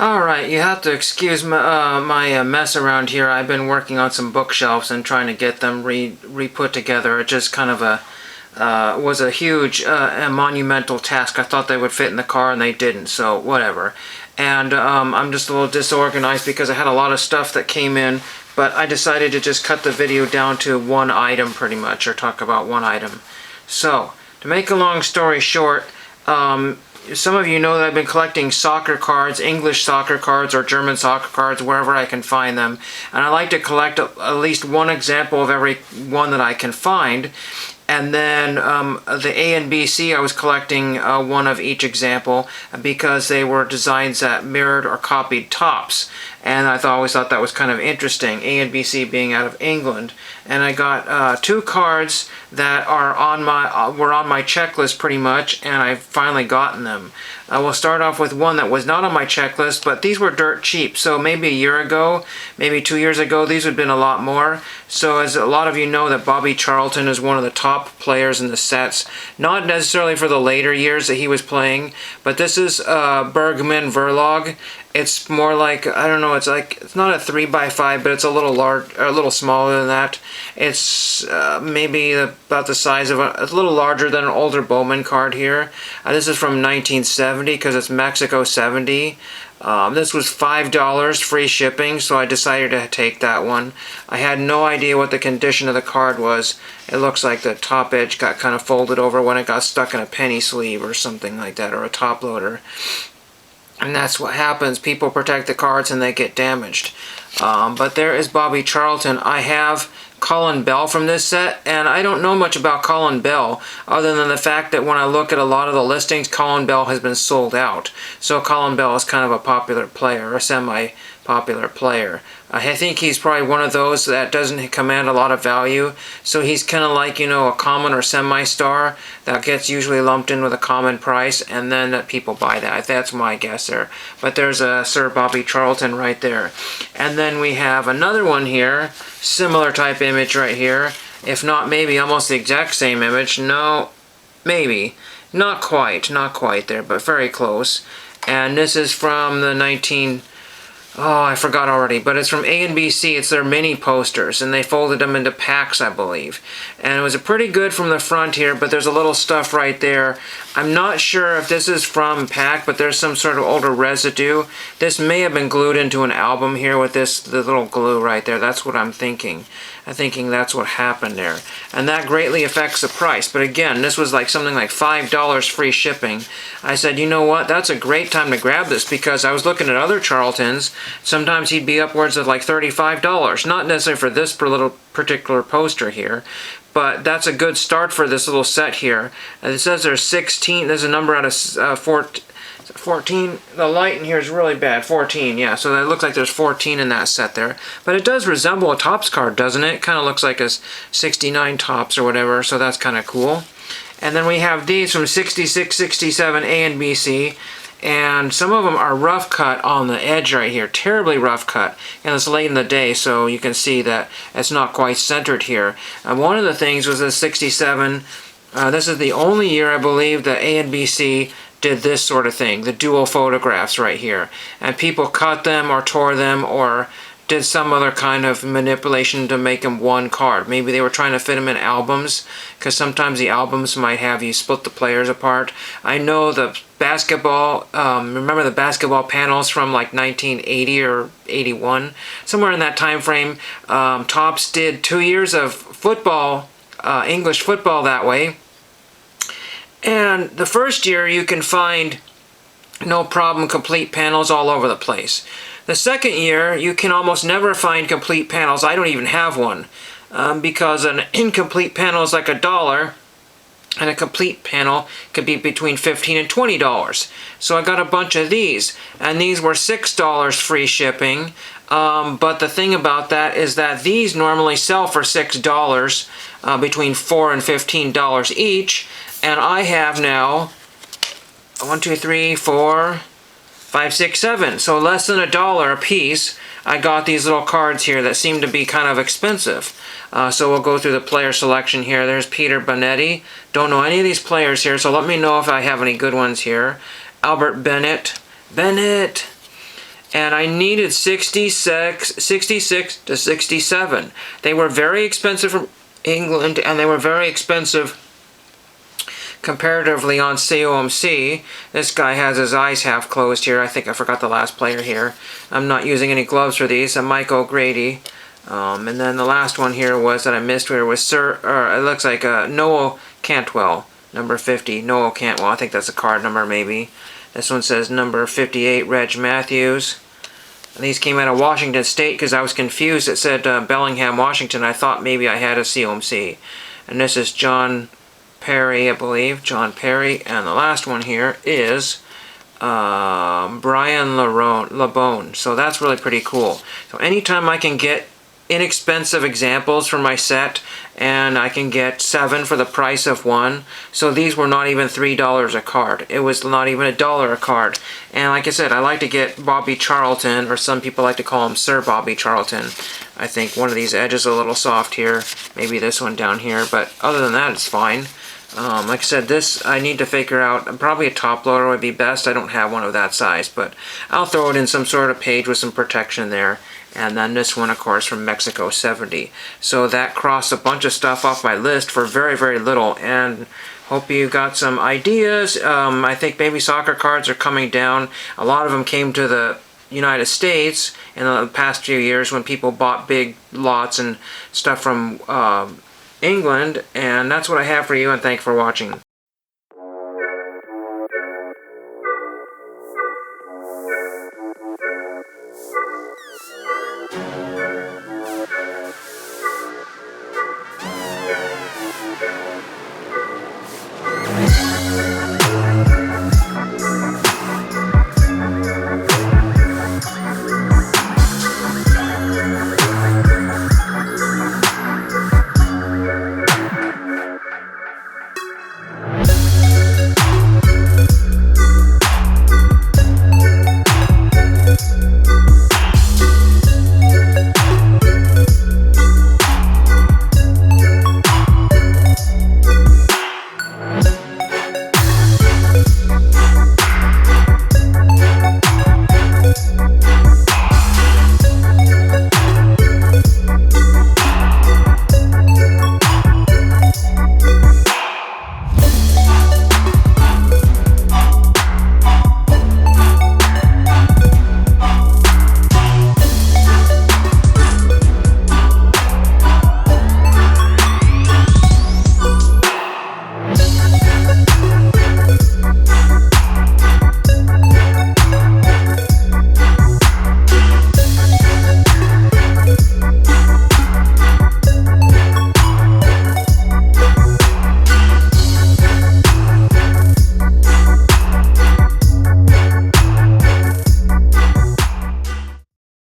Alright, you have to excuse my mess around here. I've been working on some bookshelves and trying to get them re-put together. It just kind of was a huge and monumental task. I thought they would fit in the car and they didn't, so whatever. And I'm just a little disorganized because I had a lot of stuff that came in, but I decided to just cut the video down to one item pretty much, or talk about one item. So, to make a long story short, some of you know that I've been collecting soccer cards, English soccer cards or German soccer cards, wherever I can find them. And I like to collect at least one example of every one that I can find. And then the A and B C, I was collecting one of each example because they were designs that mirrored or copied Topps. And I always thought that was kind of interesting, A and B C being out of England. And I got two cards that are were on my checklist pretty much, and I've finally gotten them. I will start off with one that was not on my checklist, but these were dirt cheap. So maybe a year ago, maybe 2 years ago, these would have been a lot more. So as a lot of you know, that Bobby Charlton is one of the top players in the sets. Not necessarily for the later years that he was playing, but this is Bergman Verlag. It's more like, I don't know, it's not a 3x5, but it's a little smaller than that. It's maybe about the size of a little larger than an older Bowman card here. This is from 1970 because it's Mexico 70. This was $5 free shipping, so I decided to take that one. I had no idea what the condition of the card was. It looks like the top edge got kind of folded over when it got stuck in a penny sleeve or something like that, or a top loader. And that's what happens. People protect the cards and they get damaged. But there is Bobby Charlton. I have Colin Bell from this set, and I don't know much about Colin Bell other than the fact that when I look at a lot of the listings, Colin Bell has been sold out. So Colin Bell is kind of a popular player, a semi-popular player. I think he's probably one of those that doesn't command a lot of value, so he's kind of like, you know, a common or semi-star that gets usually lumped in with a common price, and then people buy that. That's my guess there. But there's a Sir Bobby Charlton right there. And then we have another one here, similar type image right here, if not maybe almost the exact same image. No, maybe. Not quite there, but very close. And this is from the Oh, I forgot already, but it's from A and B C. It's their mini posters, and they folded them into packs, I believe. And it was a pretty good from the front here, but there's a little stuff right there. I'm not sure if this is from pack, but there's some sort of older residue. This may have been glued into an album here with the little glue right there. That's what I'm thinking. I'm thinking that's what happened there. And that greatly affects the price. But again, this was like something like $5 free shipping. I said, you know what, that's a great time to grab this, because I was looking at other Charltons. Sometimes he'd be upwards of like $35. Not necessarily for this particular poster here, but that's a good start for this little set here. And it says there's 16, there's a number out of 14. The light in here is really bad. 14, yeah. So it looks like there's 14 in that set there. But it does resemble a Topps card, doesn't it? It kind of looks like a 69 Topps or whatever, so that's kind of cool. And then we have these from 66, 67, A and B C. And some of them are rough cut on the edge right here, terribly rough cut. And it's late in the day, so you can see that it's not quite centered here. One of the things was the 67. This is the only year, I believe, that A and B C did this sort of thing, the dual photographs right here. And people cut them or tore them or did some other kind of manipulation to make them one card. Maybe they were trying to fit them in albums, because sometimes the albums might have you split the players apart. I know the basketball, remember the basketball panels from like 1980 or 81? Somewhere in that time frame, Topps did 2 years of football, English football that way. And the first year you can find no problem complete panels all over the place. The second year you can almost never find complete panels. I don't even have one, because an incomplete panel is like $1, and a complete panel could be between $15 and $20. So I got a bunch of these, and these were $6 free shipping. But the thing about that is that these normally sell for $6, between $4 and $15 each, and I have now 1, 2, 3, 4, 5, 6, 7. So less than $1 a piece. I got these little cards here that seem to be kind of expensive. So we'll go through the player selection here. There's Peter Bonetti. Don't know any of these players here, so let me know if I have any good ones here. Albert Bennett. and I needed 66 to 67. They were very expensive from England, and they were very expensive comparatively on COMC. This guy has his eyes half closed here. I think I forgot the last player here. I'm not using any gloves for these. Mike O'Grady. And then the last one here was that I missed where was it looks like Noel Cantwell, number 50. Noel Cantwell. I think that's a card number maybe. This one says number 58, Reg Matthews. And these came out of Washington State because I was confused. It said Bellingham, Washington. I thought maybe I had a COMC. And this is John Perry, I believe. John Perry. And the last one here is Brian Labone. So that's really pretty cool. So anytime I can get inexpensive examples for my set, and I can get 7 for the price of 1. So these were not even $3 a card. It was not even $1 a card. And like I said, I like to get Bobby Charlton, or some people like to call him Sir Bobby Charlton. I think one of these edges is a little soft here, maybe this one down here, but other than that it's fine. Like I said, this I need to figure out. Probably a top loader would be best. I don't have one of that size, but I'll throw it in some sort of page with some protection there. And then this one, of course, from Mexico 70. So that crossed a bunch of stuff off my list for very, very little. And hope you got some ideas. I think baby soccer cards are coming down. A lot of them came to the United States in the past few years when people bought big lots and stuff from England. And that's what I have for you, and thanks for watching.